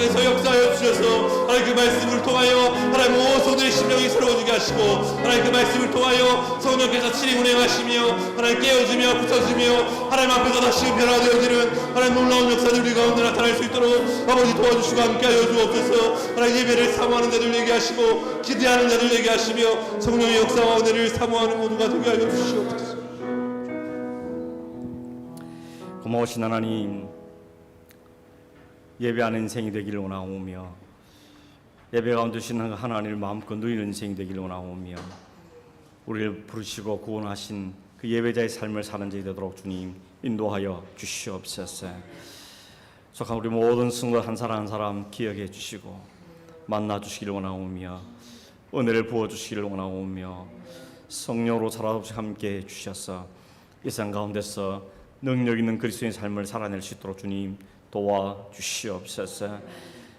가운데서 역사하여 주셔서 하나님 그 말씀을 통하여 하나님 온 성도의 심령이 새로워지게 하시고 하나님 그 말씀을 통하여 성령께서 친히 운행하시며 하나님 깨워주며 붙여주며 하나님 앞에서 다시 변화되어지는 하나님 놀라운 역사들 우리 가운데 나타날 수 있도록 아버지 도와주시고 함께하여 주옵소서. 하나님 예배를 사모하는 자들 되게 하시고 기대하는 자들 되게 하시며 성령의 역사와 은혜를 사모하는 모두가 되게 하여 주시옵소서. 고마우신 하나님, 예배하는 인생이 되기를 원하오며 예배 가운데 오신 하나님을 마음껏 누리는 인생이 되기를 원하오며 우리를 부르시고 구원하신 그 예배자의 삶을 사는 자이 되도록 주님 인도하여 주시옵소서. 속한 우리 모든 성도 한 사람 한 사람 기억해 주시고 만나 주시기를 원하오며 은혜를 부어 주시기를 원하오며 성령으로 살아없이 함께 해 주셔서 이 세상 가운데서 능력 있는 그리스도의 삶을 살아낼 수 있도록 주님 도와 주시옵소서.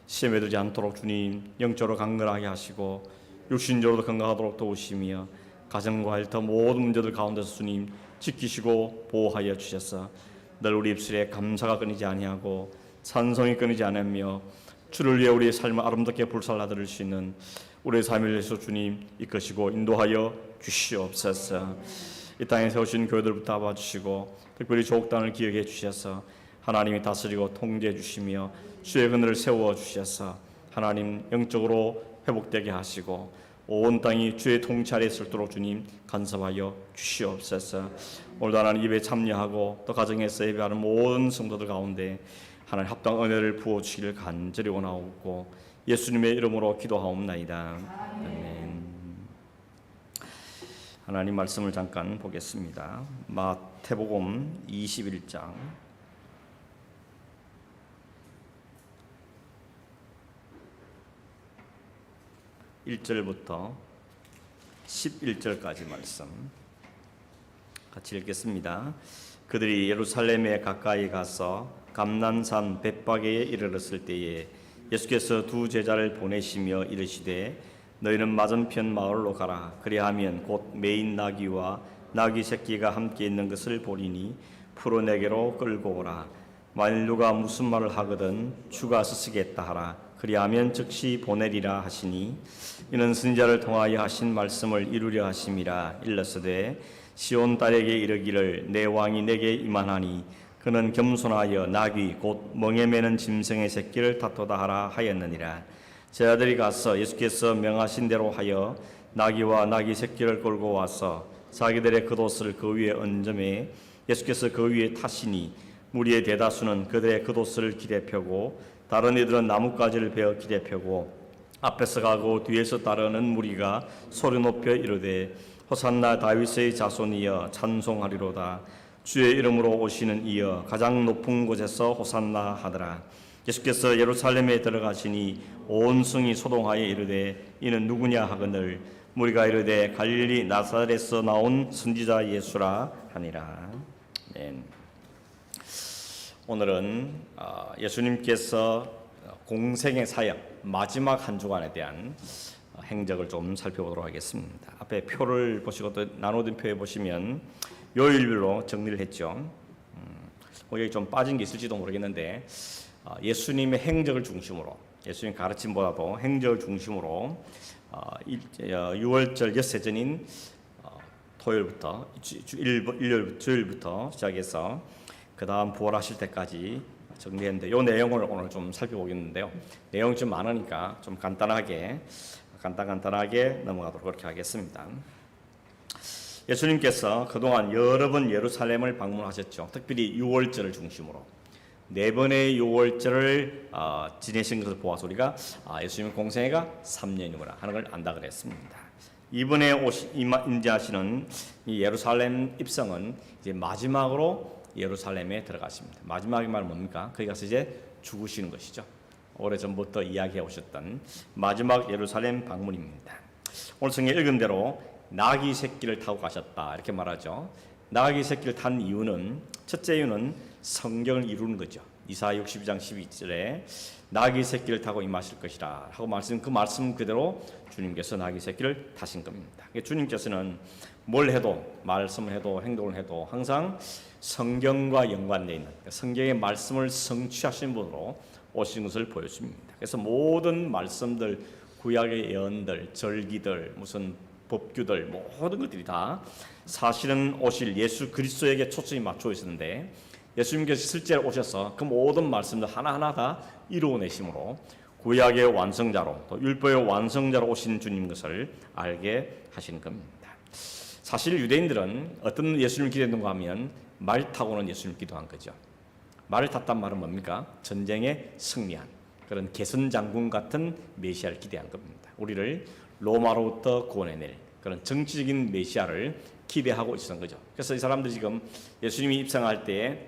시험에 들지 않도록 주님 영적으로 강건하게 하시고 육신적으로도 건강하도록 도우시며 가정과 일터 모든 문제들 가운데서 주님 지키시고 보호하여 주셔서 늘 우리 입술에 감사가 끊이지 아니하고 찬송이 끊이지 않으며 주를 위해 우리의 삶을 아름답게 불살라 드릴 수 있는 우리의 삶을 위해서 주님 이끄시고 인도하여 주시옵소서. 이 땅에 세우신 교회들부터 봐주시고 특별히 조국단을 기억해 주셔서 하나님이 다스리고 통제해 주시며 주의 그늘을 세워 주셔서 하나님 영적으로 회복되게 하시고 온 땅이 주의 통치 아래에 있도록 주님 간섭하여 주시옵소서. 오늘도 하나님 예배에 참여하고 또 가정에서 예배하는 모든 성도들 가운데 하나님 합당 은혜를 부어 주시기를 간절히 원하옵고 예수님의 이름으로 기도하옵나이다. 아멘. 하나님 말씀을 잠깐 보겠습니다. 마태복음 21장 1절부터 11절까지 말씀 같이 읽겠습니다. 그들이 예루살렘에 가까이 가서 감난산 벳바게에 이르렀을 때에 예수께서 두 제자를 보내시며 이르시되 너희는 맞은편 마을로 가라. 그리하면 곧 매인 나귀와 나귀 새끼가 함께 있는 것을 보리니 풀어내게로 끌고 오라. 만일 누가 무슨 말을 하거든 주가 쓰시겠다 하라. 그리하면 즉시 보내리라 하시니 이는 선지자를 통하여 하신 말씀을 이루려 하심이라. 일러스되 시온 딸에게 이르기를 내 왕이 내게 임하나니 그는 겸손하여 나귀 곧 멍에 매는 짐승의 새끼를 다투다 하라 하였느니라. 제자들이 가서 예수께서 명하신 대로 하여 나귀와 나귀 새끼를 끌고 와서 자기들의 겉옷을 그 위에 얹음에 예수께서 그 위에 타시니 무리의 대다수는 그들의 겉옷을 기대 펴고 다른 이들은 나뭇가지를 베어 기대 펴고 앞에서 가고 뒤에서 따르는 무리가 소리 높여 이르되 호산나 다윗의 자손이여 찬송하리로다. 주의 이름으로 오시는 이여 가장 높은 곳에서 호산나 하더라. 예수께서 예루살렘에 들어가시니 온 성이 소동하여 이르되 이는 누구냐 하거늘 무리가 이르되 갈릴리 나사렛에서 나온 선지자 예수라 하니라. 아멘. 오늘은 예수님께서 공생의 사역 마지막 한 주간에 대한 행적을 좀 살펴보도록 하겠습니다. 앞에 표를 보시고 또 나눠진 표에 보시면 요일별로 정리를 했죠. 여기 좀 빠진 게 있을지도 모르겠는데 예수님의 행적을 중심으로 예수님 가르침보다도 행적을 중심으로 6월절 엿새전인 토요일부터 주일부터 시작해서 그 다음 부활하실 때까지 정리했는데 이 내용을 오늘 좀 살펴보겠는데요. 내용이 좀 많으니까 좀 간단하게 넘어가도록 그렇게 하겠습니다. 예수님께서 그동안 여러 번 예루살렘을 방문하셨죠. 특별히 6월절을 중심으로 4번의 6월절을 지내신 것을 보아서 우리가 예수님의 공생애가 3년이구나 하는 걸 안다 그랬습니다. 이번에 임재하시는 이 예루살렘 입성은 이제 마지막으로 예루살렘에 들어가십니다. 마지막의 말은 뭡니까? 거기 가서 이제 죽으시는 것이죠. 오래전부터 이야기해 오셨던 마지막 예루살렘 방문입니다. 오늘 성경 읽은 대로 나귀 새끼를 타고 가셨다 이렇게 말하죠. 나귀 새끼를 탄 이유는 첫째 이유는 성경을 이루는 거죠. 이사야 62장 12절에 나귀 새끼를 타고 임하실 것이라 하고 그 말씀 그대로 주님께서 나귀 새끼를 타신 겁니다. 주님께서는 뭘 해도 말씀을 해도 행동을 해도 항상 성경과 연관되어 있는 성경의 말씀을 성취하신 분으로 오신 것을 보여줍니다. 그래서 모든 말씀들, 구약의 예언들, 절기들, 무슨 법규들, 모든 것들이 다 사실은 오실 예수 그리스도에게 초점이 맞춰 있었는데, 예수님께서 실제로 오셔서 그 모든 말씀들 하나하나 다 이루어내심으로 구약의 완성자로, 또 율법의 완성자로 오신 주님 것을 알게 하시는 겁니다. 사실 유대인들은 어떤 예수님을 기대했는가 하면 말 타고는 예수님을 기도한 거죠. 말을 탔단 말은 뭡니까? 전쟁에 승리한 그런 개선 장군 같은 메시아를 기대한 겁니다. 우리를 로마로부터 구원해낼 그런 정치적인 메시아를 기대하고 있었던 거죠. 그래서 이 사람들이 지금 예수님이 입성할 때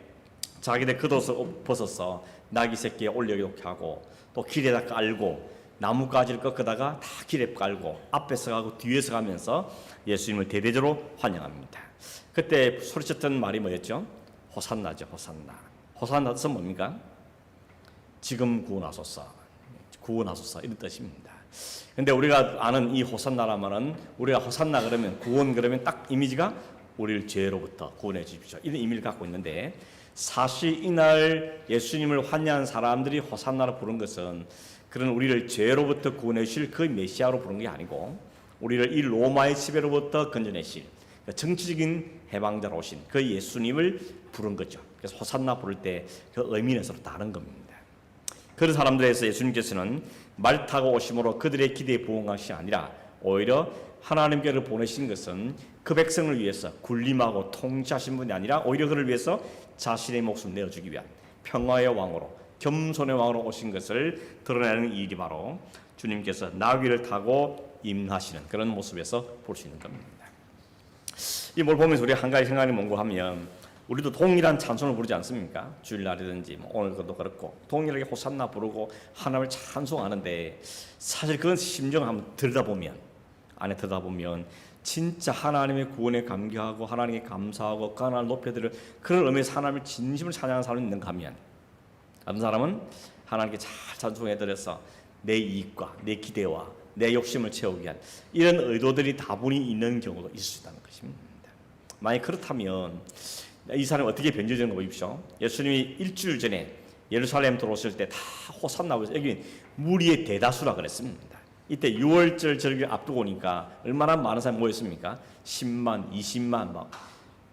자기들 겉옷을 벗어서 나귀 새끼에 올려놓게 하고, 또 길에다 깔고 나뭇가지를 꺾다가 다 길에 깔고 앞에서 가고 뒤에서 가면서 예수님을 대대적으로 환영합니다. 그때 소리쳤던 말이 뭐였죠? 호산나죠. 호산나. 호산나 뜻은 뭡니까? 지금 구원하소서, 구원하소서 이런 뜻입니다. 근데 우리가 아는 이 호산나라 말은, 우리가 호산나 그러면, 구원 그러면 딱 이미지가 우리를 죄로부터 구원해 주십시오 이런 의미를 갖고 있는데, 사실 이날 예수님을 환영한 사람들이 호산나를 부른 것은 그런 우리를 죄로부터 구원해 주실 그 메시아로 부른 게 아니고, 우리를 이 로마의 지배로부터 건져내실 정치적인 해방자로 오신 그 예수님을 부른 거죠. 그래서 호산나 부를 때 그 의미는 서로 다른 겁니다. 그런 사람들에서 예수님께서는 말 타고 오심으로 그들의 기대에 부응한 것이 아니라, 오히려 하나님께로 보내신 것은 그 백성을 위해서 군림하고 통치하신 분이 아니라 오히려 그를 위해서 자신의 목숨을 내어주기 위한 평화의 왕으로, 겸손의 왕으로 오신 것을 드러내는 일이 바로 주님께서 나귀를 타고 임하시는 그런 모습에서 볼 수 있는 겁니다. 이 뭘 보면서 우리 한 가지 생각이 뭔가 하면, 우리도 동일한 찬송을 부르지 않습니까? 주일날이든지 오늘도 그렇고 동일하게 호산나 부르고 하나님을 찬송하는데, 사실 그건 심정을 한번 안에 들여다보면 진짜 하나님의 구원에 감격하고 하나님께 감사하고 그 하나님을 높여드릴 그런 의미에서 하나님을 진심으로 찬양하는 사람이 있는가 하면, 어떤 사람은 하나님께 잘 찬송해드려서 내 이익과 내 기대와 내 욕심을 채우기 위한 이런 의도들이 다분히 있는 경우도 있을 수 있다는 것입니다. 만약 그렇다면 이 사람이 어떻게 변질되는 거 보십시오. 예수님이 일주일 전에 예루살렘 들어오실 때 다 호산나, 여기 무리의 대다수라 그랬습니다. 이때 6월절 절기를 앞두고 오니까 얼마나 많은 사람이 모였습니까? 10만, 20만 막.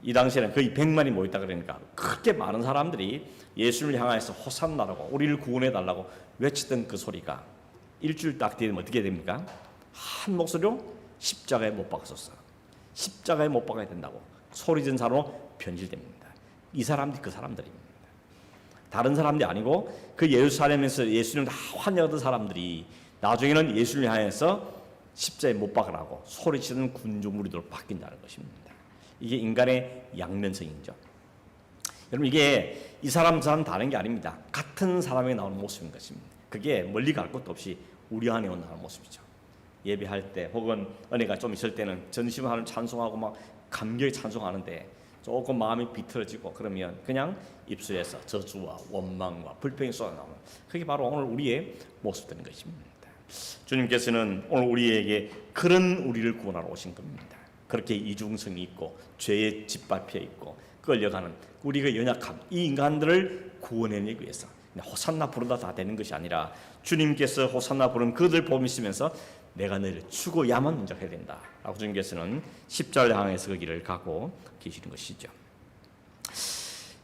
이 당시에는 거의 100만이 모였다 그러니까 그렇게 많은 사람들이 예수님을 향해서 호산나라고, 우리를 구원해달라고 외치던 그 소리가 일주일 딱 되면 어떻게 됩니까? 한 목소리로 십자가에 못 박았었어. 십자가에 못 박아야 된다고 소리진 사람으로 변질됩니다. 이 사람들이 그 사람들입니다. 다른 사람들이 아니고 그 예루살렘에서 예수님을 다 환영하던 사람들이 나중에는 예수님을 향해서 십자가에 못 박으라고 소리치는 군중무리들로 바뀐다는 것입니다. 이게 인간의 양면성이죠. 여러분, 이게 이 사람 저 사람 다른 게 아닙니다. 같은 사람이 나오는 모습인 것입니다. 그게 멀리 갈 것도 없이 우리 안에 나오는 모습이죠. 예배할 때 혹은 은혜가 좀 있을 때는 전심하는 찬송하고 막 감격에 찬송하는데 조금 마음이 비틀어지고 그러면 그냥 입술에서 저주와 원망과 불평이 쏟아나오는, 그게 바로 오늘 우리의 모습되는 것입니다. 주님께서는 오늘 우리에게 그런 우리를 구원하러 오신 겁니다. 그렇게 이중성이 있고 죄에 짓밟혀 있고 끌려가는 우리가 연약함, 이 인간들을 구원해내기 위해서 호산나 부르다 다 되는 것이 아니라, 주님께서 호산나 부른 그들 보시면서 내가 너희를 죽어야만 먼저 해야 된다 라고 주님께서는 십자가를 향해서 그 길을 가고 계시는 것이죠.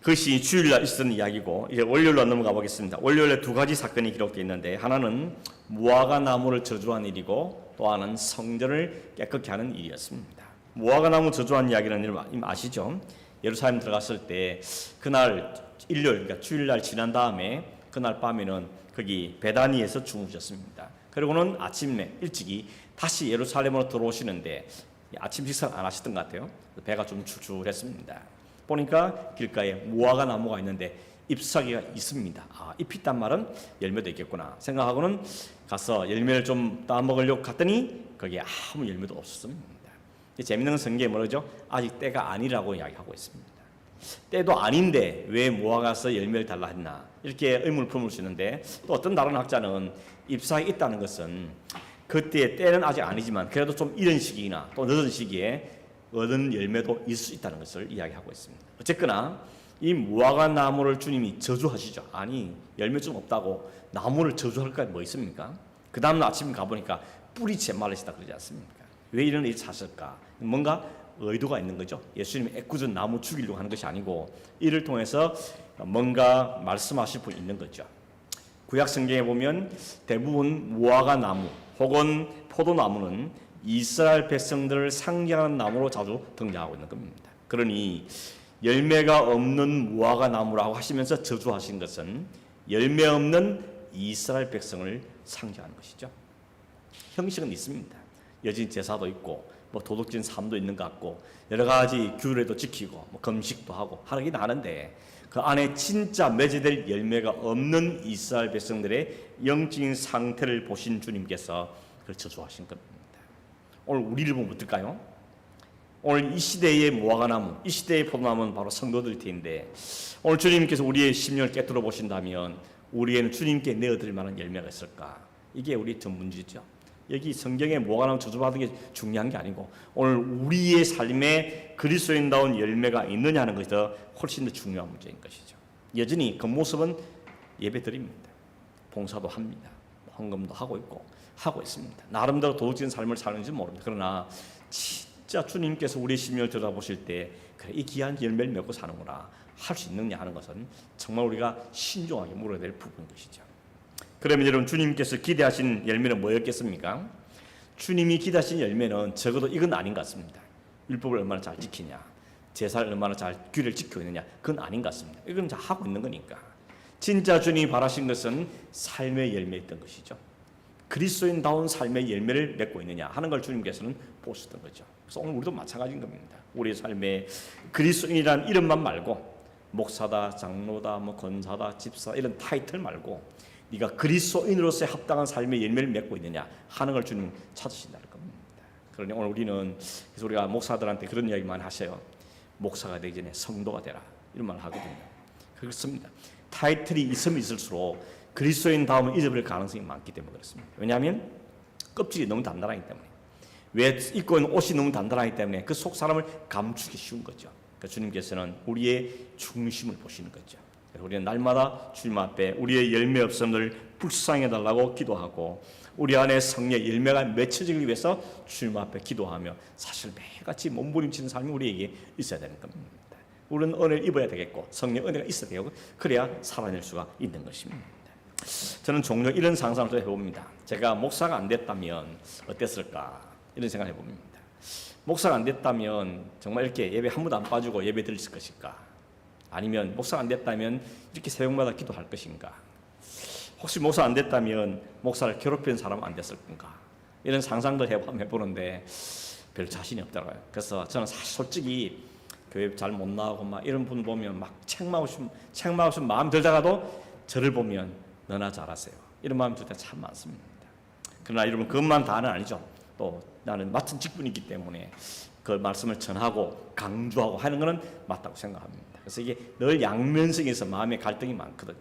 그것이 주일날 있었던 이야기고, 이제 월요일로 넘어가 보겠습니다. 월요일에 두 가지 사건이 기록되어 있는데, 하나는 무화과 나무를 저주한 일이고 또 하나는 성전을 깨끗게 하는 일이었습니다. 무화과 나무 저주한 이야기는 아시죠? 예루살렘 들어갔을 때 그날 일요일, 그러니까 주일날 지난 다음에 그날 밤에는 거기 베다니에서 주무셨습니다. 그리고는 아침에 일찍이 다시 예루살렘으로 들어오시는데 아침 식사를 안 하셨던 것 같아요. 배가 좀 출출했습니다. 보니까 길가에 무화과 나무가 있는데 잎사귀가 있습니다. 아, 잎이 있단 말은 열매도 있겠구나 생각하고는 가서 열매를 좀 따먹으려고 갔더니 거기에 아무 열매도 없었습니다. 재밌는 성경에 뭐라죠? 아직 때가 아니라고 이야기하고 있습니다. 때도 아닌데 왜 무화과에서 열매를 달라 했나, 이렇게 의문을 품을 수 있는데, 또 어떤 다른 학자는 잎사귀 있다는 것은 그때의 때는 아직 아니지만 그래도 좀 이른 시기나 또 늦은 시기에 얻은 열매도 있을 수 있다는 것을 이야기하고 있습니다. 어쨌거나 이 무화과 나무를 주님이 저주하시죠. 아니 열매 좀 없다고 나무를 저주할 까 뭐 있습니까? 그 다음 아침에 가보니까 뿌리 채 말르시다 그러지 않습니까? 왜 이런 일이 찼을까? 뭔가 의도가 있는 거죠. 예수님이 애꿎은 나무 죽이려고 하는 것이 아니고 이를 통해서 뭔가 말씀하실 분 있는 거죠. 구약 성경에 보면 대부분 무화과 나무 혹은 포도나무는 이스라엘 백성들을 상징하는 나무로 자주 등장하고 있는 겁니다. 그러니 열매가 없는 무화과 나무라고 하시면서 저주하신 것은 열매 없는 이스라엘 백성을 상징하는 것이죠. 형식은 있습니다. 여진 제사도 있고 뭐 도덕적인 삶도 있는 것 같고 여러 가지 규례도 지키고 뭐 금식도 하고 하긴 하는데 그 안에 진짜 맺어질 열매가 없는 이스라엘 백성들의 영적인 상태를 보신 주님께서 그걸 저주하신 겁니다. 오늘 우리를 보면 어떨까요? 오늘 이 시대의 무화과나무, 이 시대의 포도나무는 바로 성도들 텐데 오늘 주님께서 우리의 심령을 깨뜨려 보신다면 우리에는 주님께 내어드릴 만한 열매가 있을까? 이게 우리의 전문지죠. 여기 성경에 무화과나무 저주받은 게 중요한 게 아니고 오늘 우리의 삶에 그리스도인다운 열매가 있느냐 하는 것이 더 훨씬 더 중요한 문제인 것이죠. 여전히 그 모습은 예배드립니다. 봉사도 합니다. 헌금도 하고 있고 하고 있습니다. 나름대로 도덕적인 삶을 사는지 모릅니다. 그러나 진짜 주님께서 우리의 심령을 들여다보실 때 그래 이 귀한 열매를 맺고 사는구나 할 수 있느냐 하는 것은 정말 우리가 신중하게 물어야 될 부분인 것이죠. 그러면 여러분 주님께서 기대하신 열매는 뭐였겠습니까? 주님이 기대하신 열매는 적어도 이건 아닌 것 같습니다. 율법을 얼마나 잘 지키냐, 제사를 얼마나 잘 규례를 지키고 있느냐, 그건 아닌 것 같습니다. 이건 다 하고 있는 거니까. 진짜 주님이 바라신 것은 삶의 열매였던 것이죠. 그리스도인다운 삶의 열매를 맺고 있느냐 하는 걸 주님께서는 보셨던 거죠. 그래서 오늘 우리도 마찬가지인 겁니다. 우리의 삶에 그리스도인이라는 이름만 말고 목사다, 장로다, 뭐 권사다, 집사 이런 타이틀 말고 네가 그리스도인으로서의 합당한 삶의 열매를 맺고 있느냐 하는 걸 주님 찾으신다는 겁니다. 그러니 오늘 우리는 그래서 우리가 목사들한테 그런 이야기 많이 하세요. 목사가 되기 전에 성도가 되라 이런 말을 하거든요. 그렇습니다. 타이틀이 있으면 있을수록 그리스도인 다음을 잊어버릴 가능성이 많기 때문에 그렇습니다. 왜냐하면 껍질이 너무 단단하기 때문에 왜 입고 있는 옷이 너무 단단하기 때문에 그 속 사람을 감추기 쉬운 거죠. 그러니까 주님께서는 우리의 중심을 보시는 거죠. 우리는 날마다 주님 앞에 우리의 열매 없음을 불쌍해달라고 기도하고 우리 안에 성령의 열매가 맺혀지기 위해서 주님 앞에 기도하며 사실 매일같이 몸부림치는 삶이 우리에게 있어야 되는 겁니다. 우리는 은혜를 입어야 되겠고 성령 은혜가 있어야 되고 그래야 살아낼 수가 있는 것입니다. 저는 종종 이런 상상을 또 해봅니다. 제가 목사가 안 됐다면 어땠을까 이런 생각을 해봅니다. 목사가 안 됐다면 정말 이렇게 예배 한 번도 안 빠지고 예배 드렸을 것일까? 아니면 목사가 안 됐다면 이렇게 새벽마다 기도할 것인가? 혹시 목사 안 됐다면 목사를 괴롭히는 사람은 안 됐을 건가? 이런 상상들 해보는데 별 자신이 없더라고요. 그래서 저는 사실 솔직히 교회 잘 못 나오고 막 이런 분 보면 막 책망하고 싶은 마음 들다가도 저를 보면 너나 잘하세요. 이런 마음 들 때 참 많습니다. 그러나 여러분 그것만 다는 아니죠. 또 나는 맡은 직분이기 때문에 그 말씀을 전하고 강조하고 하는 것은 맞다고 생각합니다. 그래서 이게 늘 양면성에서 마음의 갈등이 많거든요.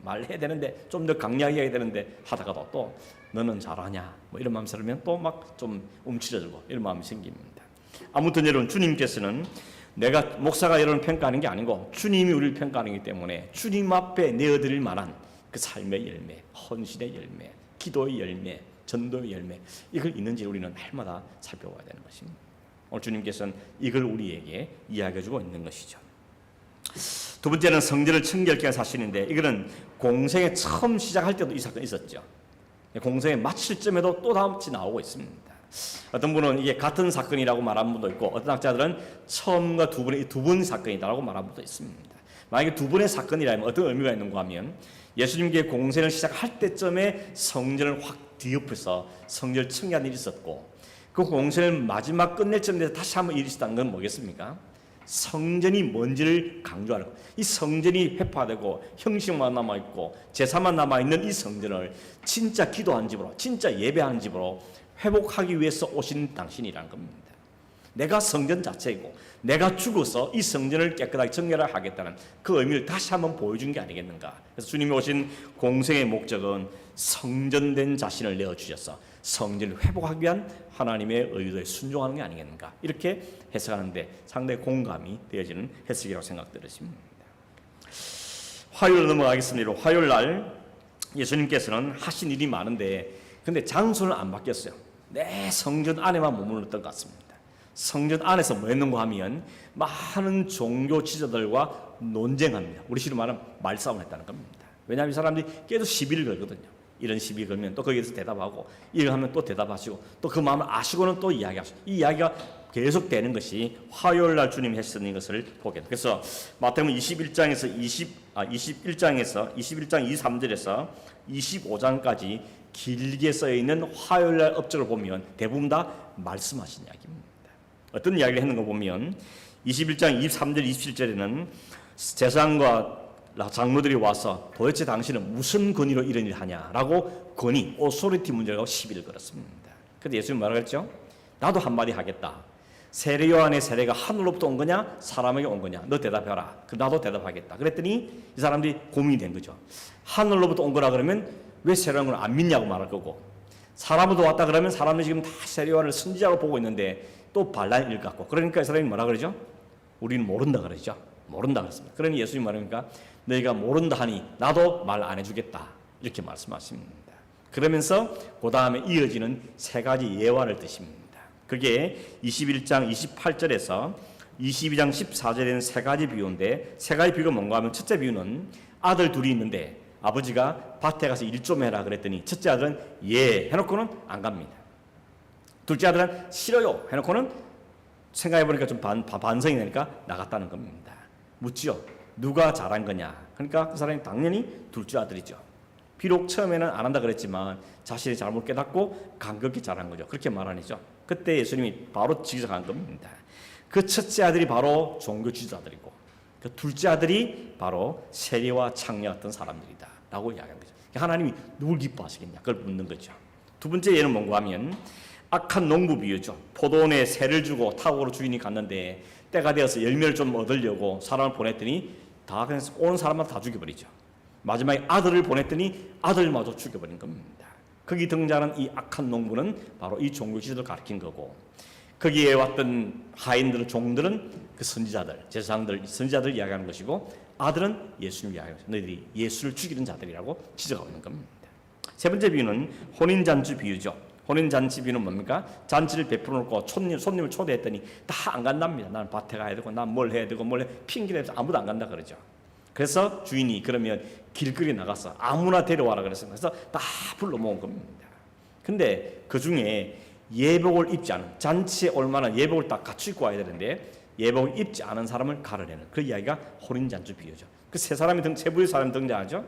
말해야 되는데 좀 더 강력하게 해야 되는데 하다가도 또 너는 잘하냐 뭐 이런 마음 들으면 또 막 좀 움츠러들고 이런 마음이 생깁니다. 아무튼 여러분 주님께서는 내가 목사가 여러분 평가하는 게 아니고 주님이 우리를 평가하는 기 때문에 주님 앞에 내어드릴 만한 그 삶의 열매, 헌신의 열매, 기도의 열매, 전도의 열매 이걸 있는지 우리는 날마다 살펴봐야 되는 것입니다. 오늘 주님께서는 이걸 우리에게 이야기해주고 있는 것이죠. 두 번째는 성전을 청결케 한 사실인데 이거는 공생에 처음 시작할 때도 이 사건이 있었죠. 공생에 마칠 점에도 또 다음같이 나오고 있습니다. 어떤 분은 이게 같은 사건이라고 말하는 분도 있고 어떤 학자들은 처음과 두 번의 사건이다라고 말하는 분도 있습니다. 만약에 두 번의 사건이라면 어떤 의미가 있는가 하면 예수님께 공생을 시작할 때쯤에 성전을 확 뒤엎어서 성전을 청결한 일이 있었고 그 공생을 마지막 끝낼 쯤에 다시 한번 일이 있었다는 건 뭐겠습니까? 성전이 뭔지를 강조하는 것. 이 성전이 회파되고 형식만 남아있고 제사만 남아있는 이 성전을 진짜 기도한 집으로 진짜 예배하는 집으로 회복하기 위해서 오신 당신이라는 겁니다. 내가 성전 자체이고 내가 죽어서 이 성전을 깨끗하게 정결하겠다는 그 의미를 다시 한번 보여준 게 아니겠는가. 그래서 주님이 오신 공생의 목적은 성전된 자신을 내어주셔서 성전을 회복하기 위한 하나님의 의도에 순종하는 게 아니겠는가. 이렇게 해석하는데 상당히 공감이 되어지는 해석이라고 생각되었습니다. 화요일 넘어가겠습니다. 화요일 날 예수님께서는 하신 일이 많은데 근데 장소는 안 바뀌었어요. 내 성전 안에만 머물렀던 것 같습니다. 성전 안에서 뭐 했는가 하면 많은 종교 지도자들과 논쟁합니다. 우리 식으로 말하면 말싸움을 했다는 겁니다. 왜냐하면 이 사람들이 계속 시비를 걸거든요. 이런 시비 걸면 또 거기에서 대답하고 이거 하면 또 대답하시고 또 그 마음을 아시고는 또 이야기하시고 이 이야기가 계속되는 것이 화요일 날 주님이 하시는 것을 보게 돼요. 그래서 마태복음 21장에서 21장 23절에서 25장까지 길게 써 있는 화요일 날 업적을 보면 대부분 다 말씀하신 이야기입니다. 어떤 이야기를 했는 거 보면 21장 23절 27절에는 제사장과 장로들이 와서 도대체 당신은 무슨 권위로 이런 일을 하냐라고 권위, 오소리티 문제를 가지고 시비를 걸었습니다. 그런데 예수님이 뭐라고 했죠? 나도 한마디 하겠다. 세례 요한의 세례가 하늘로부터 온 거냐 사람에게 온 거냐 너 대답해라. 나도 대답하겠다. 그랬더니 이 사람들이 고민이 된 거죠. 하늘로부터 온 거라 그러면 왜 세례 요한을 안 믿냐고 말할 거고 사람으로 왔다 그러면 사람들이 지금 다 세례 요한을 선지자로 보고 있는데 또 반란 일 같고 그러니까 이 사람이 뭐라 그러죠? 우리는 모른다 그러죠. 모른다 그랬습니다. 그러니 예수님이 말합니까? 너희가 모른다 하니 나도 말 안 해주겠다 이렇게 말씀하십니다. 그러면서 그 다음에 이어지는 세 가지 예화를 드십니다. 그게 21장 28절에서 22장 14절에는 세 가지 비유인데 세 가지 비유가 뭔가 하면 첫째 비유는 아들 둘이 있는데 아버지가 밭에 가서 일 좀 해라 그랬더니 첫째 아들은 예 해놓고는 안 갑니다. 둘째 아들은 싫어요 해놓고는 생각해보니까 좀 반성이 되니까 나갔다는 겁니다. 묻지요. 누가 잘한 거냐. 그러니까 그 사람이 당연히 둘째 아들이죠. 비록 처음에는 안 한다 그랬지만 자신의 잘못 깨닫고 감격히 잘한 거죠. 그렇게 말하니죠. 그때 예수님이 바로 지적한 겁니다. 그 첫째 아들이 바로 종교 지도자들이고 그 둘째 아들이 바로 세리와 창녀 같은 사람들이다 라고 이야기한 거죠. 하나님이 누굴 기뻐하시겠냐 그걸 묻는 거죠. 두 번째 예는 뭔가 하면 악한 농부 비유죠. 포도원에 새를 주고 타고로 주인이 갔는데 때가 되어서 열매를 좀 얻으려고 사람을 보냈더니 다 그냥 오는 사람만 다 죽여버리죠. 마지막에 아들을 보냈더니 아들마저 죽여버린 겁니다. 거기 등장하는 이 악한 농부는 바로 이 종교 지도를 가르친 거고 거기에 왔던 하인들, 종들은 그 선지자들, 제사장들, 선지자들 이야기하는 것이고 아들은 예수님을 이야기하는 것이고 너희들이 예수를 죽이는 자들이라고 지적하고 있는 겁니다. 세 번째 비유는 혼인잔치 비유죠. 혼인잔치 비유는 뭡니까? 잔치를 베풀어 놓고 손님을 초대했더니 다 안 간답니다. 나는 밭에 가야 되고 난 뭘 해야 되고 뭘 해 핑계를 해서 아무도 안 간다 그러죠. 그래서 주인이 그러면 길거리 나가서 아무나 데려와라 그랬어요. 그래서 다 불러 모은 겁니다. 근데 그 중에 예복을 입지 않은 잔치에 올 만한 예복을 딱 갖추고 와야 되는데 예복을 입지 않은 사람을 가르내는 그 이야기가 혼인잔치 비유죠. 그 세 부의 사람이 등장하죠.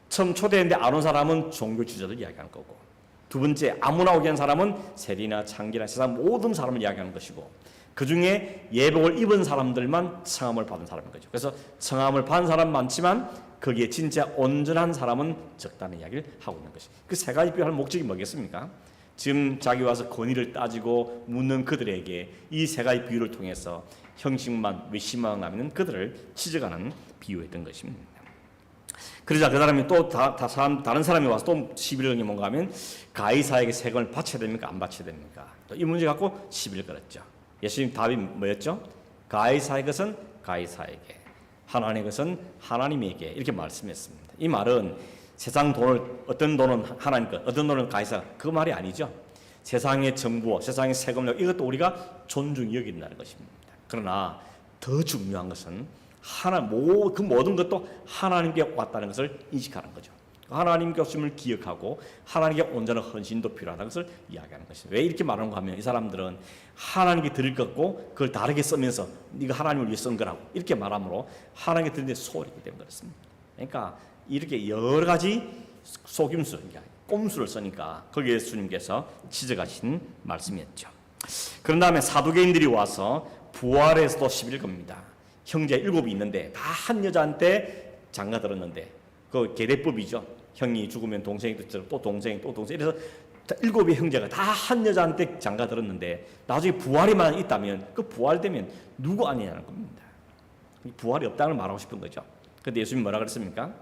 처음 초대했는데 안 온 사람은 종교 지도자들 이야기하는 거고 두 번째 아무나 오게 한 사람은 세리나 창기나 세상 모든 사람을 이야기하는 것이고 그 중에 예복을 입은 사람들만 청함을 받은 사람인 거죠. 그래서 청함을 받은 사람 많지만 거기에 진짜 온전한 사람은 적다는 이야기를 하고 있는 것이. 그 세 가지 비유할 목적이 뭐겠습니까? 지금 자기 와서 권위를 따지고 묻는 그들에게 이 세 가지 비유를 통해서 형식만 외심망하는 그들을 지적하는 비유였던 것입니다. 그러자 그 사람이 또 다른 사람이 와서 또 시비를 건 게 뭔가 하면 가이사에게 세금을 바쳐야 됩니까? 안 바쳐야 됩니까? 또 이 문제 갖고 시비를 걸었죠. 예수님 답이 뭐였죠? 가이사의 것은 가이사에게, 하나님의 것은 하나님에게 이렇게 말씀했습니다. 이 말은 세상 돈을 어떤 돈은 하나님 것, 어떤 돈은 가이사 그 말이 아니죠. 세상의 정부, 세상의 세금력 이것도 우리가 존중히 여긴다는 것입니다. 그러나 더 중요한 것은 그 모든 것도 하나님께 왔다는 것을 인식하는 거죠. 하나님께 오심을 기억하고 하나님께 온전한 헌신도 필요하다는 것을 이야기하는 것입니다. 왜 이렇게 말하는가 하면 이 사람들은 하나님께 드릴 것 같고 그걸 다르게 쓰면서 네가 하나님을 위해 쓴 거라고 이렇게 말하므로 하나님께 드리는데 소홀했기 때문에 그렇습니다. 그러니까 이렇게 여러 가지 속임수, 꼼수를 쓰니까 거기에 예수님께서 지적하신 말씀이었죠. 그런 다음에 사두개인들이 와서 부활에서도 시비를 겁니다. 형제 7이 있는데 다 한 여자한테 장가 들었는데 그 계례법이죠. 형이 죽으면 동생이 또 동생 또 동생 이래서 7의 형제가 다 한 여자한테 장가 들었는데 나중에 부활이만 있다면 그 부활되면 누구 아니냐는 겁니다. 부활이 없다는 걸 말하고 싶은 거죠. 그런데 예수님이 뭐라 그랬습니까?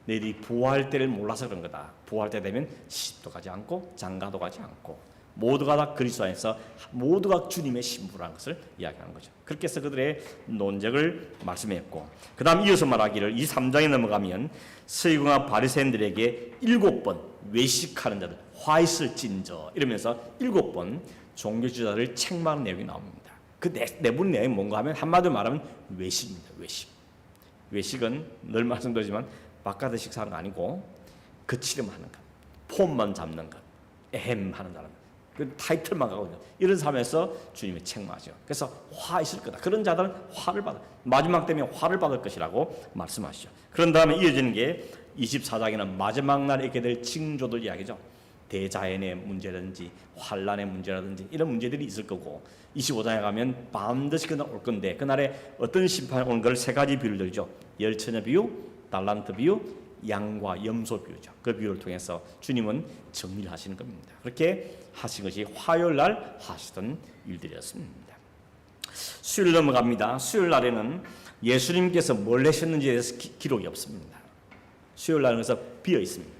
너희들이 부활 때를 몰라서 그런 거다. 부활 때 되면 시집도 가지 않고 장가도 가지 않고 모두가 다 그리스도 안에서 모두가 주님의 신부라는 것을 이야기하는 거죠. 그렇게 해서 그들의 논쟁을 말씀했고, 그 다음 이어서 말하기를 23장에 넘어가면 서기관과 바리새인들에게 7번 외식하는 자들, 화 있을 찐저 이러면서 7번 종교 지도자를 책망하는 내용이 나옵니다. 그 내분 내용이 뭔가 하면 한마디로 말하면 외식입니다. 외식은 늘 말씀드리지만 바깥의 식사는 아니고 거칠음하는 것, 폼만 잡는 것, 하는 사람, 그 타이틀만 가거든요. 이런 삶에서 주님이 책망하죠. 그래서 화 있을 거다. 그런 자들은 화를 받아, 마지막 때면 화를 받을 것이라고 말씀하시죠. 그런 다음에 이어지는 게 24장에는 마지막 날에 있게 될 징조들 이야기죠. 대자연의 문제라든지 환란의 문제라든지 이런 문제들이 있을 거고, 25장에 가면 반드시 그날 올 건데 그날에 어떤 심판이 오는 걸 3가지 비유를 들죠. 열처녀 비유, 달란트 비유, 양과 염소 비유죠. 그 비유를 통해서 주님은 정리를 하시는 겁니다. 그렇게 하신 것이 화요일 날 하시던 일들이었습니다. 수요일 넘어갑니다. 수요일 날에는 예수님께서 뭘 하셨는지에 대해서 기록이 없습니다. 수요일 날은 그래서 비어 있습니다.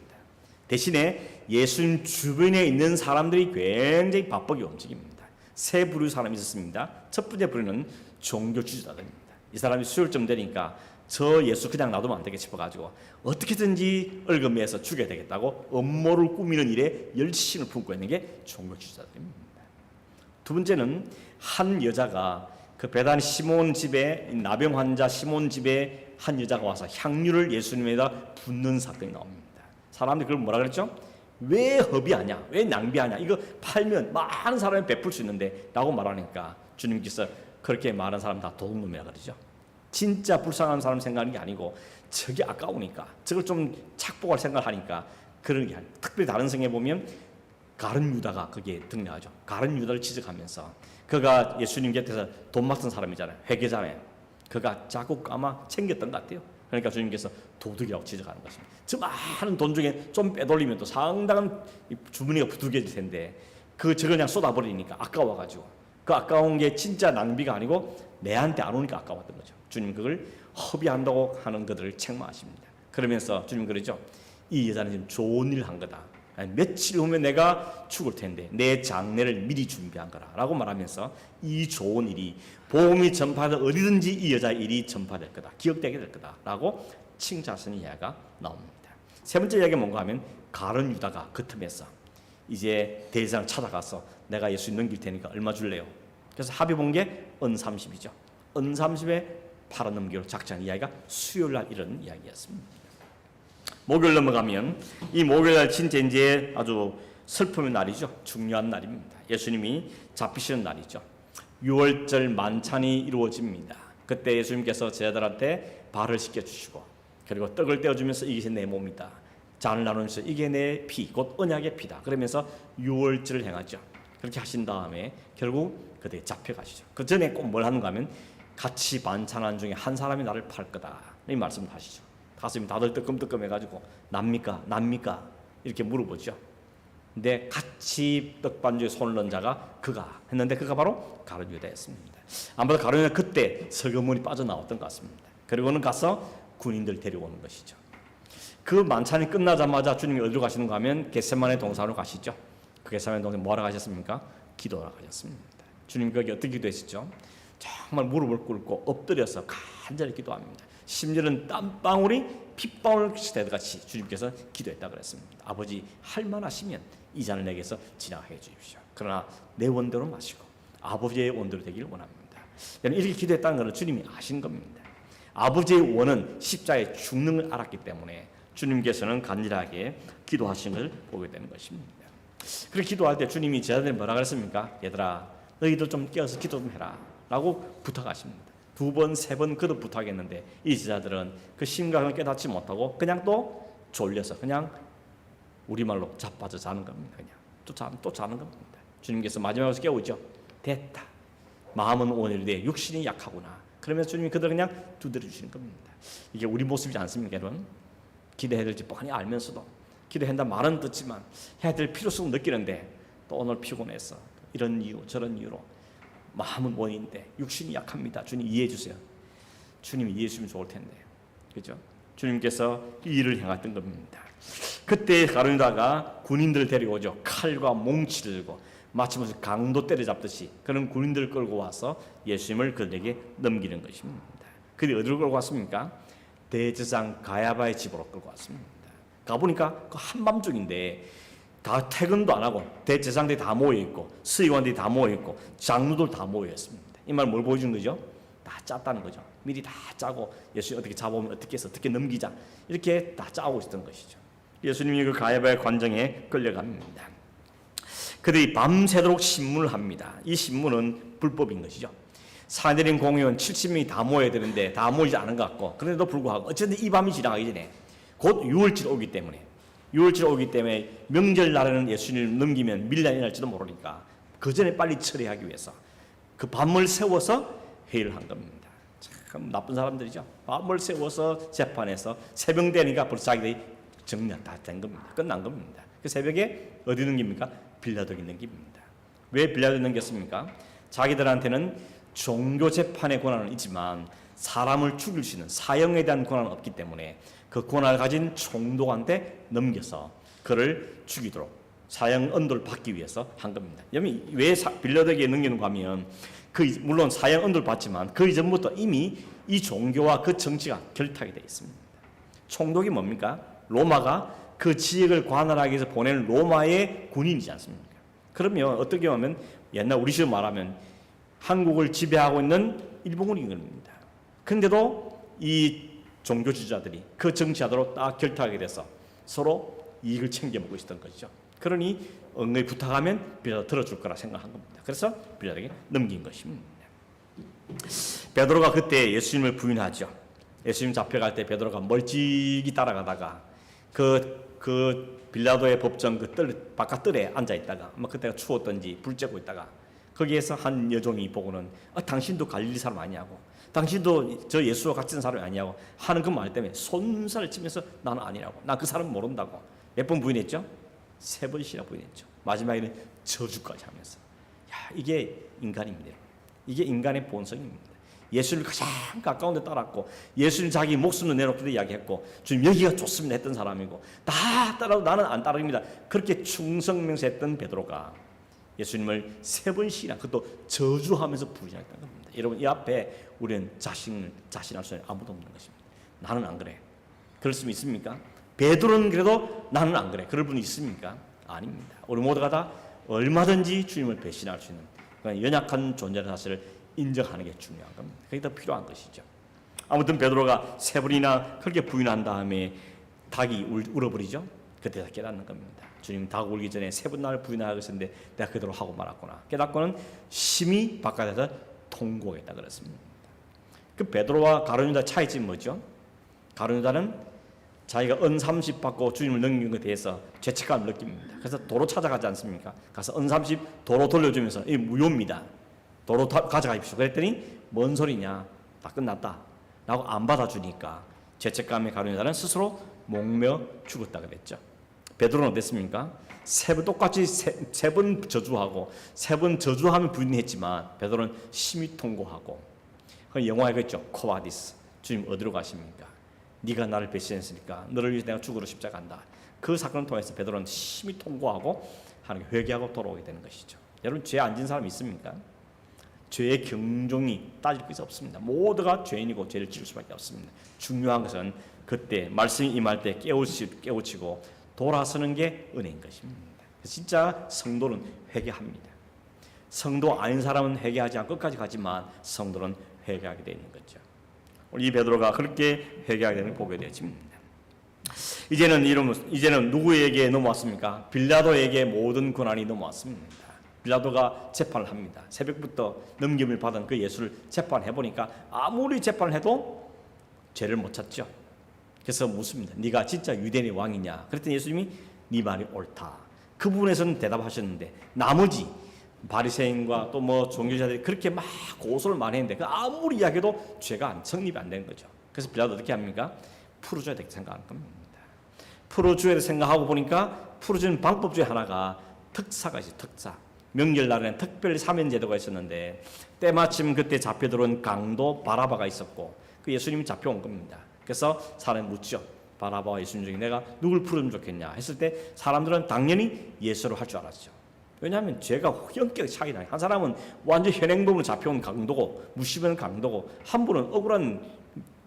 대신에 예수님 주변에 있는 사람들이 굉장히 바쁘게 움직입니다. 3 부류 사람이 있었습니다. 첫 번째 부류는 종교 지도자들입니다. 이 사람이 수요일쯤 되니까 저 예수 그냥 놔두면 안 되겠 싶어가지고 어떻게든지 얼금해서 죽여야 되겠다고 음모를 꾸미는 일에 열심을 품고 있는 게 종교 지도자들입니다. 두 번째는 한 여자가 그 배단 시몬 집에, 나병 환자 시몬 집에 한 여자가 와서 향유를 예수님에다 붓는 사건이 나옵니다. 사람들이 그걸 뭐라 그랬죠? 왜 허비하냐? 왜 낭비하냐? 이거 팔면 많은 사람이 베풀 수 있는데 라고 말하니까 주님께서 그렇게 말한 사람 다 도둑놈이라 그러죠. 진짜 불쌍한 사람 생각하는 게 아니고 저게 아까우니까 저걸 좀 착복할 생각을 하니까 그런 게 아니에요. 특별히 다른 성에 보면 가룟 유다가 거기에 등장하죠. 가룟 유다를 지적하면서 그가 예수님 곁에서 돈 맡은 사람이잖아요. 회계자네. 그가 자꾸 아마 챙겼던 것 같아요. 그러니까 주님께서 도둑이라고 지적하는 것입니다. 저 많은 돈 중에 좀 빼돌리면 또 상당한 주머니가 부득이해질 텐데 저걸 그냥 쏟아버리니까 아까워가지고 그 아까운 게 진짜 낭비가 아니고 내한테 안 오니까 아까웠던 거죠. 주님 그걸 허비한다고 하는 것들을 책망하십니다. 그러면서 주님 그러죠. 이 여자는 지금 좋은 일을 한 거다. 며칠 후면 내가 죽을 텐데 내 장례를 미리 준비한 거라 라고 말하면서 이 좋은 일이 복음이 전파되어 어디든지 이 여자의 일이 전파될 거다, 기억되게 될 거다 라고 칭찬하시는 이야기가 나옵니다. 세 번째 이야기가 뭔가 하면 가룟 유다가 그 틈에서 이제 대제사장을 찾아가서 내가 예수님 넘길 테니까 얼마 줄래요? 그래서 합의 본 게 은 30이죠. 은 30에 팔아넘기로 작정한 이야기가 수요일 날 이런 이야기였습니다. 목요일 넘어가면 이 목요일 날 진짜 이제 아주 슬픔의 날이죠. 중요한 날입니다. 예수님이 잡히시는 날이죠. 6월절 만찬이 이루어집니다. 그때 예수님께서 제자들한테 발을 씻겨주시고 그리고 떡을 떼어주면서 이게 내 몸이다. 잔을 나누면서 이게 내 피, 곧 언약의 피다. 그러면서 6월절을 행하죠. 그렇게 하신 다음에 결국 그때 잡혀가시죠. 그 전에 꼭 뭘 하는가 하면 같이 만찬한 중에 한 사람이 나를 팔 거다. 이 말씀을 하시죠. 가슴이 다들 뜨끔뜨끔해가지고 납니까? 이렇게 물어보죠. 근데 같이 떡반주에 손을 넣은 자가 그가 했는데 그가 바로 가룟 유다였습니다. 아무래도 가룟 유다 그때 서거문이 빠져나왔던 것 같습니다. 그리고는 가서 군인들 데려오는 것이죠. 그 만찬이 끝나자마자 주님이 어디로 가시는가 하면 겟세마네 동산으로 가시죠. 그 겟세마네 동산 뭐하러 가셨습니까? 기도하러 가셨습니다. 주님 거기 어떻게 기도했었죠? 정말 무릎을 꿇고 엎드려서 간절히 기도합니다. 심지어는 땀방울이 핏방울 시대같이 주님께서 기도했다 그랬습니다. 아버지 할 만하시면 이 잔을 내게서 지나가게 해주십시오. 그러나 내 원대로 마시고 아버지의 원대로 되기를 원합니다. 이렇게 기도했다는 것은 주님이 아신 겁니다. 아버지의 원은 십자가에 죽는 걸 알았기 때문에 주님께서는 간절하게 기도하신 것을 보게 되는 것입니다. 그렇게 기도할 때 주님이 제자들이 뭐라 그랬습니까? 얘들아 너희들 좀 깨어서 기도 좀 해라 라고 부탁하십니다. 2번, 3번 그도 부탁했는데 이 제자들은 그 심각을 깨닫지 못하고 그냥 또 졸려서 그냥 우리말로 자빠져 자는 겁니다. 그냥 또 자는 겁니다. 주님께서 마지막으로 깨우죠. 됐다. 마음은 오늘인데 육신이 약하구나. 그러면서 주님이 그들을 그냥 두드려 주시는 겁니다. 이게 우리 모습이지 않습니까, 여러분? 기도해야 될지 뻔히 알면서도 기도한다 말은 듣지만 해야 될 필요성을 느끼는데 또 오늘 피곤해서 이런 이유 저런 이유로 마음은 원인데 육신이 약합니다. 주님 이해해 주세요. 주님 이해해 주시면 좋을 텐데, 그렇죠? 주님께서 이 일을 행했던 겁니다. 그때 가룟 유다가 군인들을 데리고 오죠. 칼과 몽치를 들고 마치 무슨 강도 때려잡듯이 그런 군인들을 끌고 와서 예수님을 그들에게 넘기는 것입니다. 그들이 어디로 끌고 왔습니까? 대제사장 가야바의 집으로 끌고 왔습니다. 가보니까 그 한밤중인데 다 퇴근도 안 하고 대제사장들이 다 모여있고 서기관들이 다 모여있고 장로들 다 모여있습니다. 이 말 뭘 보여주는 거죠? 다 짰다는 거죠. 미리 다 짜고 예수님 어떻게 잡아오면 어떻게 해서 어떻게 넘기자 이렇게 다 짜고 있었던 것이죠. 예수님이 그 가야바의 관정에 끌려갑니다. 그들이 밤새도록 신문을 합니다. 이 신문은 불법인 것이죠. 사내린 공의원 70명이 다 모여야 되는데 다 모이지 않은 것 같고 그런데도 불구하고 어쨌든 이 밤이 지나가기 전에 곧 6월절 오기 때문에 명절날에는 예수님을 넘기면 밀란이 날지도 모르니까 그 전에 빨리 처리하기 위해서 그 밤을 세워서 회의를 한 겁니다. 참 나쁜 사람들이죠. 밤을 세워서 재판해서 새벽 되니까 벌써 자기들이 정리 다 된 겁니다. 끝난 겁니다. 그 새벽에 어디 넘깁니까? 빌라도에게 넘깁니다. 왜 빌라도에 넘겼습니까? 자기들한테는 종교 재판의 권한은 있지만 사람을 죽일 수 있는 사형에 대한 권한은 없기 때문에 그 권한을 가진 총독한테 넘겨서 그를 죽이도록 사형 언도를 받기 위해서 한 겁니다. 여러분 왜 빌라도에게 넘기는가 하면 물론 사형 언도를 받지만 그 이전부터 이미 이 종교와 그 정치가 결탁이 되어 있습니다. 총독이 뭡니까? 로마가 그 지역을 관할하기 위해서 보내는 로마의 군인이지 않습니까? 그러면 어떻게 보면 옛날 우리식으로 말하면 한국을 지배하고 있는 일본군인 겁니다. 그런데도 이 종교 지도자들이 그 정치하도록 딱 결탁하게 돼서 서로 이익을 챙겨 먹고 있었던 것이죠. 그러니 엉엉이 부탁하면 빌라도 들어줄 거라 생각한 겁니다. 그래서 빌라도에게 넘긴 것입니다. 베드로가 그때 예수님을 부인하죠. 예수님 잡혀갈 때 베드로가 멀찍이 따라가다가 그 빌라도의 법정 그 바깥 뜰에 앉아 있다가 아마 그때가 추웠던지 불 쬐고 있다가 거기에서 한 여종이 보고는 당신도 갈릴리 사람 아니냐고 당신도 저 예수와 같은 사람이 아니냐고 하는 그 말 때문에 손살을 치면서 나는 아니라고 나 그 사람 모른다고 몇 번 부인했죠? 3번씩이나 부인했죠. 마지막에는 저주까지 하면서 이게 인간입니다. 이게 인간의 본성입니다. 예수를 가장 가까운 데 따랐고 예수님 자기 목숨을 내놓기도 이야기했고 주님 여기가 좋습니다 했던 사람이고 다 따라도 나는 안 따릅니다. 그렇게 충성맹세했던 베드로가 예수님을 3번씩이나 그것도 저주하면서 부인했던 겁니다. 여러분 이 앞에 우리는 자신할 수 있는 아무도 없는 것입니다. 나는 안 그래. 그럴 수 있습니까? 베드로는 그래도 나는 안 그래. 그럴 분이 있습니까? 아닙니다. 우리 모두가 다 얼마든지 주님을 배신할 수 있는 그런 연약한 존재라는 사실을 인정하는 게 중요한 겁니다. 그게 더 필요한 것이죠. 아무튼 베드로가 3번이나 그렇게 부인한 다음에 닭이 울어버리죠. 그때 다 깨닫는 겁니다. 주님 닭 울기 전에 3번 나를 부인하고 있었는데 내가 그대로 하고 말았구나. 깨닫고는 심히 바깥에서 통곡했다 그랬습니다. 그 베드로와 가룟유다 차이점이 뭐죠? 가룟유다는 자기가 은 30 받고 주님을 넘긴 것에 대해서 죄책감을 느낍니다. 그래서 도로 찾아가지 않습니까? 가서 은 30 도로 돌려주면서 이 무효입니다. 도로 가져가십시오. 그랬더니 뭔 소리냐? 다 끝났다. 라고 안 받아주니까 죄책감에 가룟유다는 스스로 목며 죽었다 그랬죠. 베드로는 어땠습니까? 똑같이 세 번 저주하고 3번 저주하면 부인했지만 베드로는 심히 통고하고 그 영화에 그랬죠. 코바디스. 주님 어디로 가십니까? 네가 나를 배신했으니까 너를 위해서 내가 죽으러 십자가한다. 그 사건을 통해서 베드로는 심히 통고하고 하나님께 회개하고 돌아오게 되는 것이죠. 여러분 죄 안 진 사람 있습니까? 죄의 경종이 따질 것이 없습니다. 모두가 죄인이고 죄를 지을 수밖에 없습니다. 중요한 것은 그때 말씀이 임할 때 깨우치고 돌아서는 게 은혜인 것입니다. 진짜 성도는 회개합니다. 성도 아닌 사람은 회개하지 않고 끝까지 가지만 성도는 회개하게 되는 거죠. 이 베드로가 그렇게 회개하게 되는 걸 보게 되어집니다. 이제는 누구에게 넘어왔습니까? 빌라도에게 모든 권한이 넘어왔습니다. 빌라도가 재판을 합니다. 새벽부터 넘김을 받은 그 예수를 재판해 보니까 아무리 재판을 해도 죄를 못 찾죠. 그래서 묻습니다. 네가 진짜 유대인의 왕이냐? 그랬더니 예수님이 네 말이 옳다. 그 부분에서는 대답하셨는데 나머지 바리새인과 또 종교자들이 그렇게 막 고소를 많이 했는데 그 아무리 이야기해도 죄가 성립이 안 되는 거죠. 그래서 빌라도 어떻게 합니까? 풀어줘야 되게 생각하는 겁니다. 풀어줘야 돼 생각하고 보니까 풀어주는 방법 중에 하나가 특사가 있어요. 특사. 명절날에는 특별 사면 제도가 있었는데 때마침 그때 잡혀 들어온 강도 바라바가 있었고 그 예수님이 잡혀온 겁니다. 그래서 사람이 묻죠. 바라바와 예수님 중에 내가 누굴 풀으면 좋겠냐 했을 때 사람들은 당연히 예수로 할 줄 알았죠. 왜냐하면 죄가 현격 차이 나요. 한 사람은 완전 현행범으로 잡혀온 강도고 무시하는 강도고, 한 분은 억울한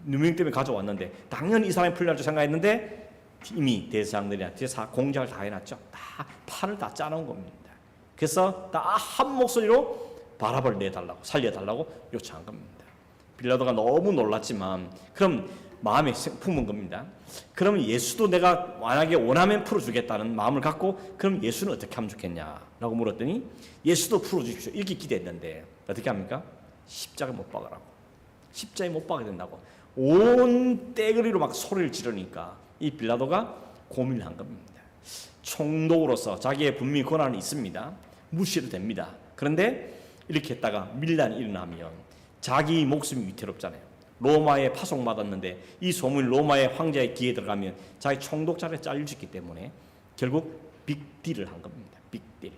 누명 때문에 가져왔는데 당연히 이 사람이 풀려날 줄 생각했는데 이미 대장들이나 공작을 다 해놨죠. 다 판을 다 짜놓은 겁니다. 그래서 다 한 목소리로 바라바를 내달라고, 살려달라고 요청한 겁니다. 빌라도가 너무 놀랐지만 그럼 마음에 품은 겁니다. 그러면 예수도 내가 만약에 원하면 풀어주겠다는 마음을 갖고 그럼 예수는 어떻게 하면 좋겠냐라고 물었더니 예수도 풀어주십시오 이렇게 기대했는데 어떻게 합니까? 십자가에 못 박으라고. 십자가에 못 박아야 된다고 온 떼거리로 막 소리를 지르니까 이 빌라도가 고민을 한 겁니다. 총독으로서 자기의 분명히 권한이 있습니다. 무시해도 됩니다. 그런데 이렇게 했다가 밀란이 일어나면 자기 목숨이 위태롭잖아요. 로마에 파송받았는데 이 소문이 로마의 황제의 귀에 들어가면 자기 총독 자리에 잘릴 수 있기 때문에 결국 빅딜을 한 겁니다. 빅딜.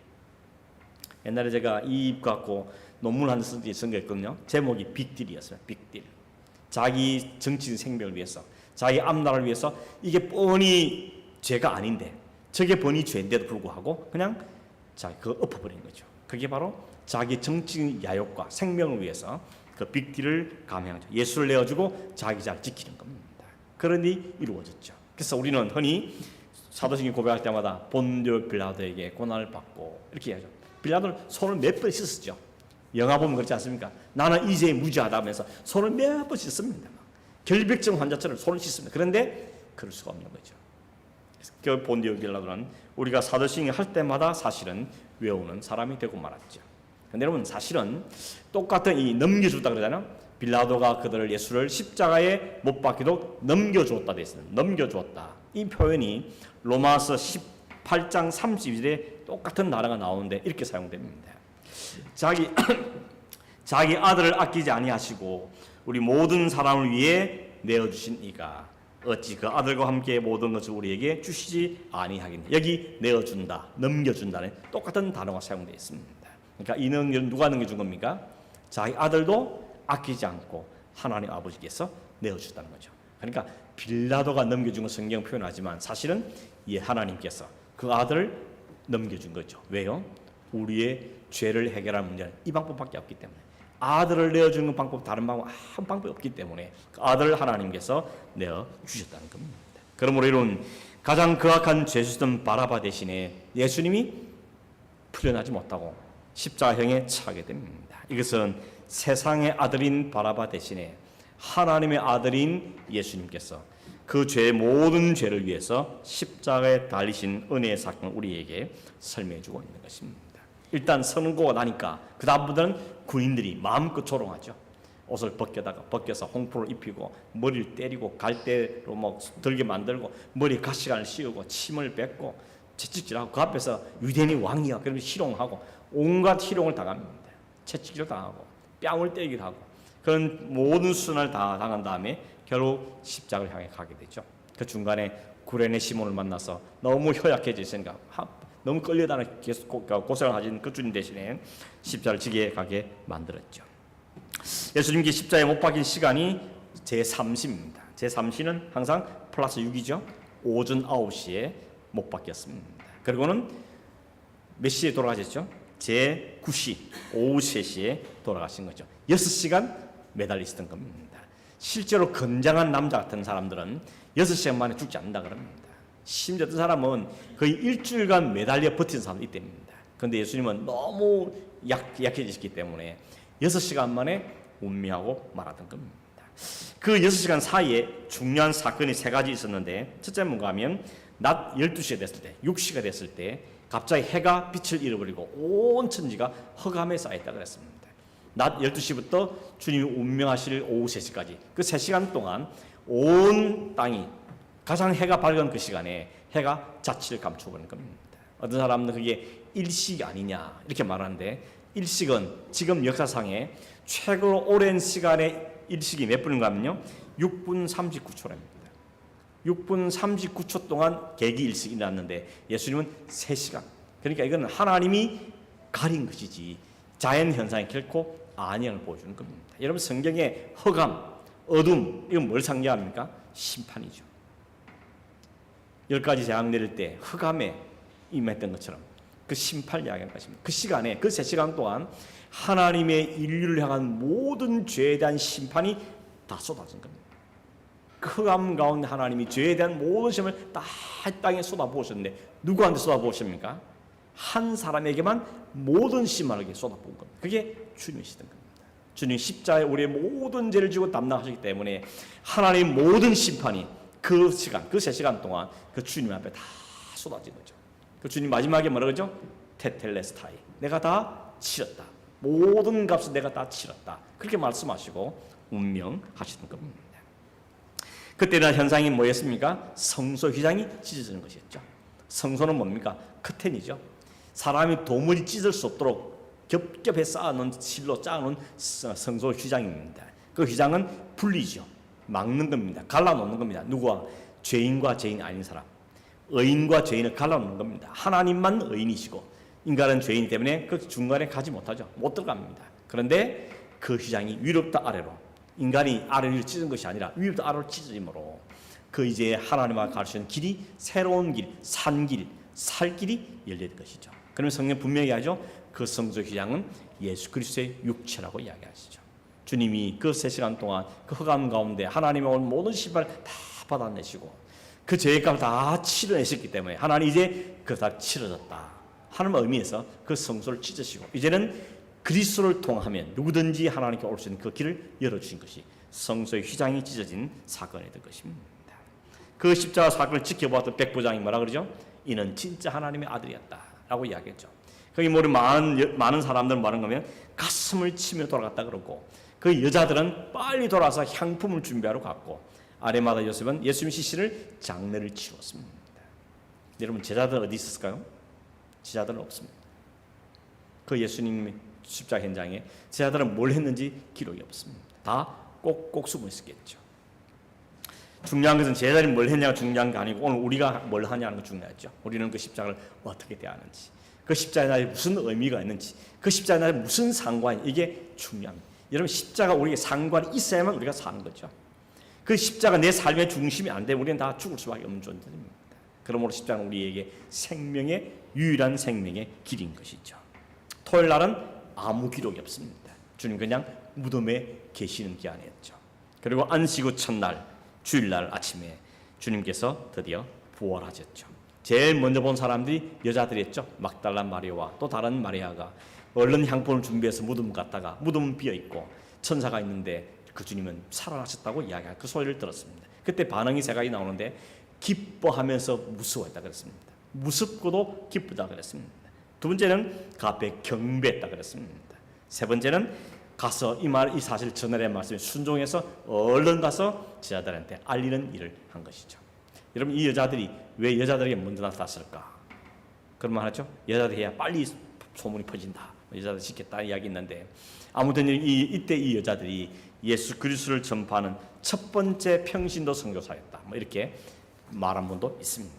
옛날에 제가 이 입 갖고 논문 한 번 쓴 게 있거든요. 제목이 빅딜이었어요. 빅딜. 자기 정치인 생명을 위해서, 자기 앞나라를 위해서 이게 뻔히 죄가 아닌데 저게 뻔히 죄인데도 불구하고 그냥 자기 그거 엎어버린 거죠. 그게 바로 자기 정치인 야욕과 생명을 위해서 그 빅딜을 감행하죠. 예수를 내어주고 자기 자를 지키는 겁니다. 그러니 이루어졌죠. 그래서 우리는 흔히 사도신경 고백할 때마다 본디오 빌라도에게 고난을 받고 이렇게 하죠. 빌라도는 손을 몇 번 씻었죠. 영화 보면 그렇지 않습니까? 나는 이제 무죄하다 하면서 손을 몇 번 씻습니다. 결백증 환자처럼 손을 씻습니다. 그런데 그럴 수가 없는 거죠. 그 본디오 빌라도는 우리가 사도신경 할 때마다 사실은 외우는 사람이 되고 말았죠. 근데 여러분 사실은 똑같은 이 넘겨줬다 그러잖아요. 빌라도가 그들을 예수를 십자가에 못 박히도록 넘겨주었다 돼 있어요. 넘겨주었다. 이 표현이 로마서 18장 30절에 똑같은 나라가 나오는데 이렇게 사용됩니다. 자기 아들을 아끼지 아니하시고 우리 모든 사람을 위해 내어주신 이가 어찌 그 아들과 함께 모든 것을 우리에게 주시지 아니하겠냐. 여기 내어준다, 넘겨준다는 똑같은 단어가 사용되어 있습니다. 그러니까 이 능력은 누가 넘겨준 겁니까? 자기 아들도 아끼지 않고 하나님 아버지께서 내어주셨다는 거죠. 그러니까 빌라도가 넘겨준 건 성경 표현하지만 사실은 하나님께서 그 아들을 넘겨준 거죠. 왜요? 우리의 죄를 해결할 문제는 이 방법밖에 없기 때문에 아들을 내어주는 방법 다른 방법 한 방법이 없기 때문에 그 아들을 하나님께서 내어주셨다는 겁니다. 그러므로 이런 가장 극악한 죄수던 바라바 대신에 예수님이 풀려나지 못하고 십자가형에 처하게 됩니다. 이것은 세상의 아들인 바라바 대신에 하나님의 아들인 예수님께서 그 죄의 모든 죄를 위해서 십자가에 달리신 은혜의 사건을 우리에게 설명해 주고 있는 것입니다. 일단 선고가 나니까 그 다음부터는 군인들이 마음껏 조롱하죠. 옷을 벗겨서 홍포를 입히고 머리를 때리고 갈대로 막 들게 만들고 머리에 가시관을 씌우고 침을 뱉고 채찍질하고 그 앞에서 유대인이 왕이야 그러면 희롱하고 온갖 희롱을 당합니다. 채찍질 당하고 뺨을 때리기도 하고 그런 모든 수난을 다 당한 다음에 결국 십자가를 향해 가게 되죠. 그 중간에 구레네 시몬을 만나서 너무 허약해져 있으니까 너무 끌려다니는 계속 고생을 하신 그 주님 대신에 십자가를 지게 가게 만들었죠. 예수님께 십자가에 못 박힌 시간이 제3시입니다. 제3시는 항상 플러스 6이죠. 오전 9시에 못 박혔습니다. 그리고는 몇 시에 돌아가셨죠? 제9시 오후 3시에 돌아가신 거죠. 6시간 매달려 있었던 겁니다. 실제로 건장한 남자 같은 사람들은 6시간 만에 죽지 않는다 그럽니다. 심지어 어떤 사람은 거의 일주일간 매달려 버틴 사람도 있답니다. 그런데 예수님은 너무 약해지셨기 때문에 6시간 만에 운명하고 말았던 겁니다. 그 6시간 사이에 중요한 사건이 3가지 있었는데 첫째는 뭔가 하면 낮 12시가 됐을 때 6시가 됐을 때 갑자기 해가 빛을 잃어버리고 온 천지가 흑암에 쌓였다 그랬습니다. 낮 12시부터 주님이 운명하실 오후 3시까지 그 3시간 동안 온 땅이 가장 해가 밝은 그 시간에 해가 자취를 감춰버리는 겁니다. 어떤 사람은 그게 일식이 아니냐 이렇게 말하는데 일식은 지금 역사상에 최고로 오랜 시간의 일식이 몇 분인가 하면요 6분 39초랍니다. 6분 39초 동안 개기 일식이 일어났는데 예수님은 3시간. 그러니까 이건 하나님이 가린 것이지 자연현상이 결코 아니함을 보여주는 겁니다. 여러분 성경의 흑암, 어둠 이건 뭘 상징합니까? 심판이죠. 10가지 재앙 내릴 때 흑암에 임했던 것처럼 그 심판을 이야기하는 것입니다. 그 시간에, 그 3시간 동안 하나님의 인류를 향한 모든 죄에 대한 심판이 다 쏟아진 겁니다. 그 흑암 가운데 하나님이 죄에 대한 모든 시험을 다 땅에 쏟아부으셨는데 누구한테 쏟아부으십니까? 한 사람에게만 모든 심판을 쏟아부은 겁니다. 그게 주님이시던 겁니다. 주님 십자가에 우리의 모든 죄를 지고 담당하셨기 때문에 하나님의 모든 심판이 그 시간, 그 3시간 동안 그 주님 앞에 다 쏟아진 거죠. 그 주님 마지막에 뭐라 그러죠? 테텔레스타이, 내가 다 치렀다. 모든 값을 내가 다 치렀다. 그렇게 말씀하시고 운명하시는 겁니다. 그때나 현상이 뭐였습니까? 성소 휘장이 찢어지는 것이었죠. 성소는 뭡니까? 커튼이죠. 사람이 도무지 찢을 수 없도록 겹겹이 쌓아놓은 실로 짜놓은 성소 휘장입니다. 그 휘장은 분리죠. 막는 겁니다. 갈라놓는 겁니다. 누구와? 죄인과 죄인 아닌 사람, 의인과 죄인을 갈라놓는 겁니다. 하나님만 의인이시고 인간은 죄인 때문에 그 중간에 가지 못하죠. 못 들어갑니다. 그런데 그 휘장이 위로부터 아래로, 인간이 아래로 찢은 것이 아니라 위로부터 아래로 찢어짐으로 그 이제 하나님과 가르치는 길이 새로운 길, 산길, 살 길이 열릴 것이죠. 그러면 성경 분명히 하죠. 그 성소 휘장은 예수 그리스도의 육체라고 이야기하시죠. 주님이 그 3시간 동안 그 흑암 가운데 하나님의 온 모든 심판을 다 받아내시고 그 죄의 값을 다 치러내셨기 때문에 하나님 이제 그 다 치러졌다 하는 의미에서 그 성소를 찢으시고 이제는 그리스도를 통하면 누구든지 하나님께 올 수 있는 그 길을 열어주신 것이 성소의 휘장이 찢어진 사건이 될 것입니다. 그 십자가 사건을 지켜보았던 백부장이 뭐라 그러죠? 이는 진짜 하나님의 아들이었다라고 이야기했죠. 거기 우리 많은 사람들은 말한 거면 가슴을 치며 돌아갔다 그러고 그 여자들은 빨리 돌아서 향품을 준비하러 갔고 아리마다 요셉은 예수님 시신을 장례를 치렀습니다. 여러분 제자들 어디 있었을까요? 제자들은 없습니다. 그 예수님 십자가 현장에 제자들은 뭘 했는지 기록이 없습니다. 다 꼭꼭 숨어 있었겠죠. 중요한 것은 제자들이 뭘 했냐가 중요한 게 아니고 오늘 우리가 뭘 하냐는 게 중요하죠. 우리는 그 십자가를 어떻게 대하는지, 그 십자가에 나에 무슨 의미가 있는지, 그 십자가에 나에 무슨 상관이, 이게 중요합니다. 여러분 십자가 우리에게 상관이 있어야만 우리가 사는 거죠. 그 십자가 내 삶의 중심이 안 되면 우리는 다 죽을 수밖에 없는 존재입니다. 그러므로 십자가는 우리에게 생명의 유일한 생명의 길인 것이죠. 토요일 날은 아무 기록이 없습니다. 주님 그냥 무덤에 계시는 기한이었죠. 그리고 안식 후 첫날 주일날 아침에 주님께서 드디어 부활하셨죠. 제일 먼저 본 사람들이 여자들이었죠. 막달라 마리아와 또 다른 마리아가 얼른 향품을 준비해서 무덤 갔다가 무덤은 비어 있고 천사가 있는데 그 주님은 살아나셨다고 이야기할 그 소리를 들었습니다. 그때 반응이 세 가지 나오는데 기뻐하면서 무서워했다 그랬습니다. 무섭고도 기쁘다 그랬습니다. 두 번째는 그 앞에 경배했다 그랬습니다. 세 번째는 가서 이 사실 전날의 말씀에 순종해서 얼른 가서 제자들한테 알리는 일을 한 것이죠. 여러분 이 여자들이 왜 여자들에게 먼저 나타났을까? 그런 말 하죠. 여자들이 해야 빨리 소문이 퍼진다. 여자들 시켰다 이야기 있는데 아무튼 이때 이 여자들이 예수 그리스도를 전파하는 첫 번째 평신도 선교사였다. 뭐 이렇게 말한 분도 있습니다.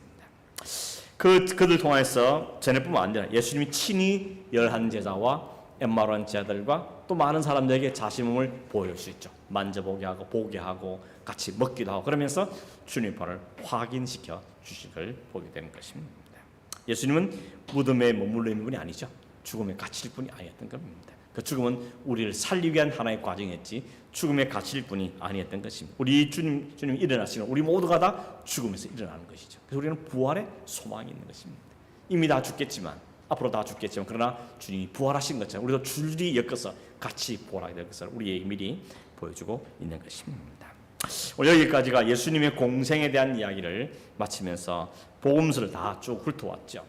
그들 통해서 전에뿐만 아니라 예수님이 친히 11제자와 엠마오한 제자들과 또 많은 사람들에게 자신의 몸을 보여줄 수 있죠. 만져보게 하고 보게 하고 같이 먹기도 하고 그러면서 주님의 발을 확인시켜 주시길 보게 되는 것입니다. 예수님은 무덤에 머물러 있는 분이 아니죠. 죽음에 갇힐 분이 아니었던 겁니다. 그 죽음은 우리를 살리기 위한 하나의 과정이었지 죽음에 갇힐 분이 아니었던 것입니다. 우리 주님 일어나시는 우리 모두가 다 죽음에서 일어나는 것이죠. 그래서 우리는 부활의 소망이 있는 것입니다. 이미 다 죽겠지만 앞으로 다 죽겠지만 그러나 주님이 부활하신 것처럼 우리도 줄이 엮어서 같이 부활하게 될 것을 우리에게 미리 보여주고 있는 것입니다. 오늘 여기까지가 예수님의 공생에 대한 이야기를 마치면서 복음서를 다 쭉 훑어왔죠.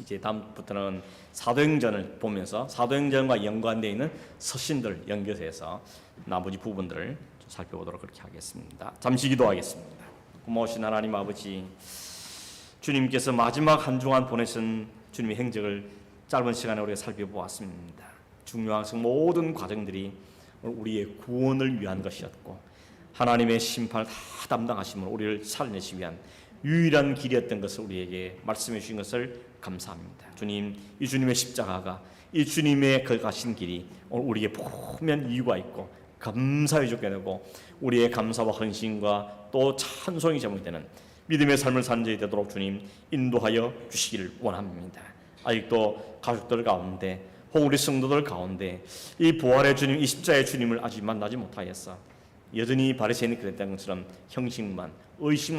이제 다음부터는 사도행전을 보면서 사도행전과 연관되어 있는 서신들 연결해서 나머지 부분들을 살펴보도록 그렇게 하겠습니다. 잠시 기도하겠습니다. 고마우신 하나님 아버지, 주님께서 마지막 한 주간 보내신 주님의 행적을 짧은 시간에 우리가 살펴보았습니다. 중요한 모든 과정들이 우리의 구원을 위한 것이었고 하나님의 심판을 다 담당하심으로 우리를 살려내시기 위한 유일한 길이었던 것을 우리에게 말씀해 주신 것을 감사합니다. 주님, 이 주님의 십자가가 이 주님의 그 가신 길이 오늘 우리에게 분명 이유가 있고 감사해 주게 되고 우리의 감사와 헌신과 또 찬송이 제목이 되는 믿음의 삶을 사는 자이 되도록 주님 인도하여 주시기를 원합니다. 아직도 가족들 가운데 혹은 우리 성도들 가운데 이 부활의 주님, 이 십자의 주님을 아직 만나지 못하였어. 여전히 바리새인이 그랬던 것처럼 형식만, 의식만